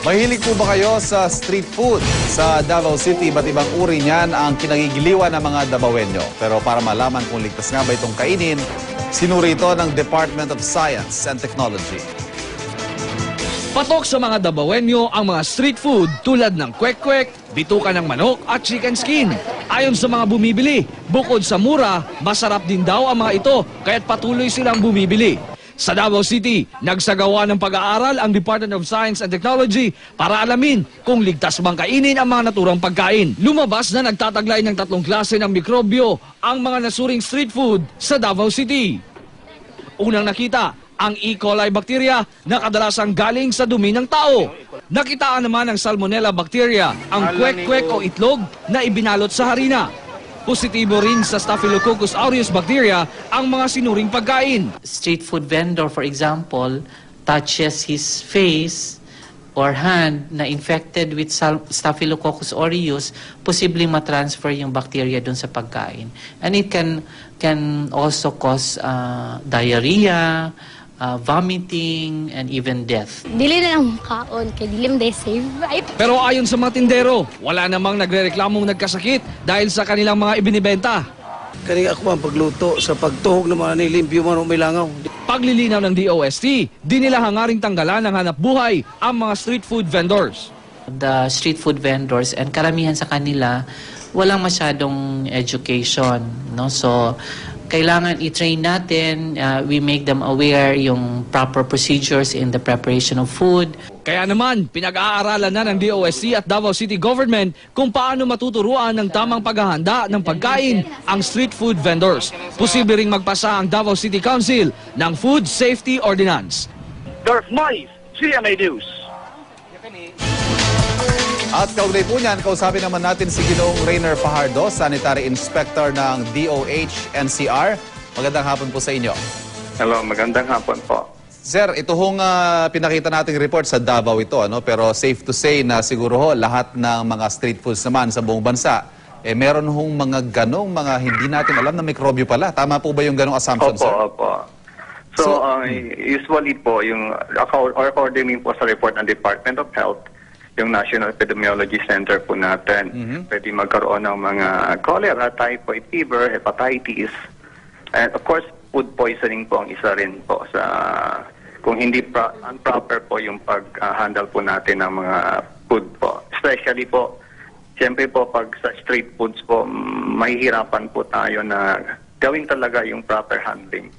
Mahilig po ba kayo sa street food? Sa Davao City, iba't ibang uri niyan ang kinagigiliwan ng mga Davaoenyo. Pero para malaman kung ligtas nga ba itong kainin, sinuri ito ng Department of Science and Technology. Patok sa mga Davaoenyo ang mga street food tulad ng kwek-kwek, bituka ng manok at chicken skin. Ayon sa mga bumibili, bukod sa mura, masarap din daw ang mga ito kaya't patuloy silang bumibili. Sa Davao City, nagsagawa ng pag-aaral ang Department of Science and Technology para alamin kung ligtas bang kainin ang mga naturang pagkain. Lumabas na nagtataglay ng 3 klase ng mikrobyo ang mga nasuring street food sa Davao City. Unang nakita, ang E. coli bacteria na kadalasang galing sa dumi ng tao. Nakitaan naman ang Salmonella bacteria, ang kwek-kwek o itlog na ibinalot sa harina. Positibo rin sa Staphylococcus aureus bacteria ang mga sinuring pagkain. Street food vendor, for example, touches his face or hand na infected with Staphylococcus aureus, posibleng matransfer yung bacteria dun sa pagkain. And it can also cause diarrhea, vomiting, and even death. Dili na lang kaon, kay dilim day save. Pero ayon sa mga tindero, wala namang nagrereklamong nagkasakit dahil sa kanilang mga ibinibenta. Kani ako ang pagluto sa pagtuhog ng mga nilimpyo man o may langaw. Paglilinaw ng DOST, di nila hangaring tanggalan ng hanap buhay ang mga street food vendors. The street food vendors and karamihan sa kanila, walang masyadong education, no? So kailangan i-train natin, we make them aware yung proper procedures in the preparation of food. Kaya naman, pinag-aaralan na ng DOST at Davao City Government kung paano matuturuan ng tamang paghahanda ng pagkain ang street food vendors. Posible ring magpasa ang Davao City Council ng Food Safety Ordinance. Darth Mais, CMA News. At kaugnay po niyan, kausapin naman natin si Ginoong Rainer Fajardo, Sanitary Inspector ng DOH-NCR. Magandang hapon po sa inyo. Hello, magandang hapon po. Sir, ito hong pinakita nating report sa Davao ito, pero safe to say na siguro lahat ng mga street foods naman sa buong bansa, meron hong mga ganong mga hindi natin alam na mikrobyo pala. Tama po ba yung ganong assumption, sir? Opo. So, usually po, yung according po sa report ng Department of Health, yung National Epidemiology Center po natin, pwede magkaroon ng mga cholera, typhoid fever, hepatitis, and of course, food poisoning po ang isa rin po sa kung hindi improper po yung pag-handle po natin ng mga food po. Especially po, siyempre po pag sa street foods po, mahihirapan po tayo na gawin talaga yung proper handling.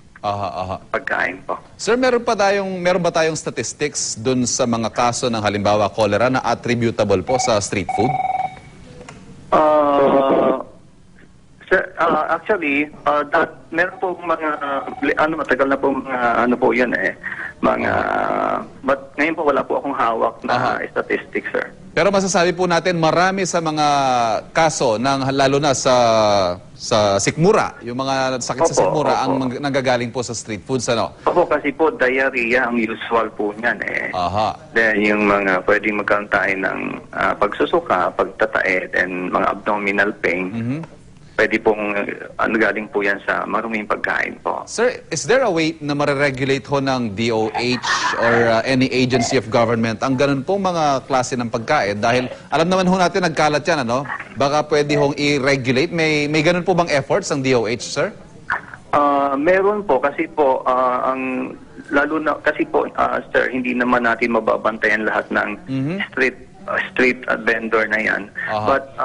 Pagkain po. Sir, meron ba tayong statistics dun sa mga kaso ng halimbawa cholera na attributable po sa street food? Sir, actually, meron po mga matagal na po mga po 'yan but ngayon po wala po akong hawak na statistics, sir. Pero masasabi po natin marami sa mga kaso ng lalo na sa sikmura, yung mga sakit sa sikmura ang nanggagaling po sa street foods, ano? Opo, kasi po diarrhea ang usual po niyan Then yung mga pwedeng magkaroon tayo ng pagsusuka, pagtatae, and mga abdominal pain. Pwede pong galing po yan sa maruming pagkain po. Sir, is there a way na mariregulate ho ng DOH or any agency of government ang ganun pong mga klase ng pagkain? Dahil alam naman ho natin nagkalat yan, ano? Baka pwede hong i-regulate. May ganun po bang efforts ang DOH, sir? Meron po kasi po lalo na kasi po sir, hindi naman natin mababantayan lahat ng street vendor na yan. But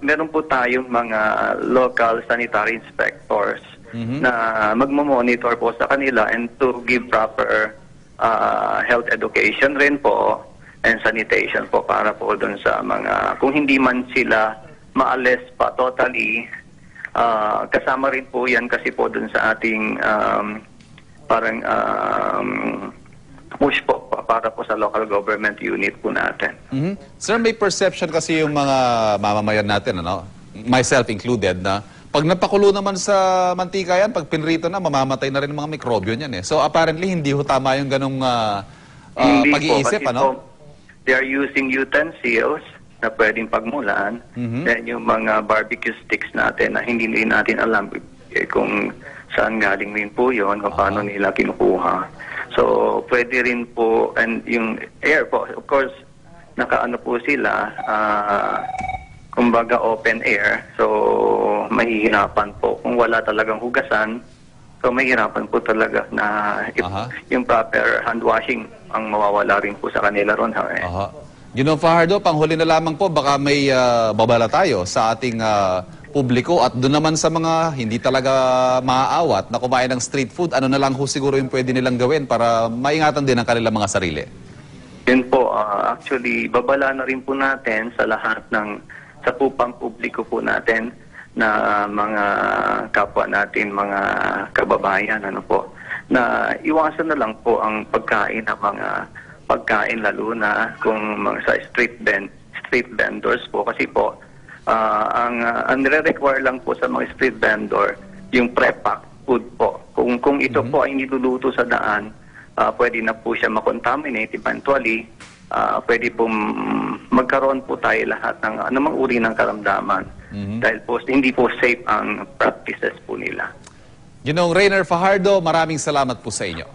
meron po tayong mga local sanitary inspectors na magmo-monitor po sa kanila and to give proper health education rin po and sanitation po para po dun sa mga kung hindi man sila maalis pa totally, kasama rin po yan kasi po dun sa ating parang push po para po sa local government unit po natin. Sir, may perception kasi yung mga mamamayan natin, myself included, na pag napakulo naman sa mantika yan, pag pinrito na, mamamatay na rin mga mikrobyo niyan. So apparently, hindi ho tama yung ganong pag-iisip, ano? They are using utensils na pwedeng pagmulan, then yung mga barbecue sticks natin na hindi rin natin alam kung saan galing rin po yun, kung paano nila kinukuha. So, pwede rin po, and yung air po, of course, nakaano po sila, kumbaga open air, so mahihirapan po. Kung wala talagang hugasan, so mahihirapan po talaga na yung proper hand washing ang mawawala rin po sa kanila ron. Aha. Ginoong Fajardo, panghuli na lamang po, baka may babala tayo sa ating publiko at doon naman sa mga hindi talaga maaawat na kumain ng street food, ano na lang ho siguro yung pwede nilang gawin para maingatan din ang kanilang mga sarili? Yun po, actually, babala na rin po natin sa lahat ng sa pupang publiko po natin na mga kapwa natin, mga kababayan, ano po, na iwasan na lang po ang pagkain ng mga pagkain, lalo na kung mga sa street vendors po, kasi po ang nire-require lang po sa mga street vendor yung pre-packed food po. Kung ito po ay niluluto sa daan, pwede na po siya makontaminate eventually. Pwede po magkaroon po tayo lahat ng anumang uri ng karamdaman dahil po hindi po safe ang practices po nila. Ginoong Rainer Fajardo, maraming salamat po sa inyo.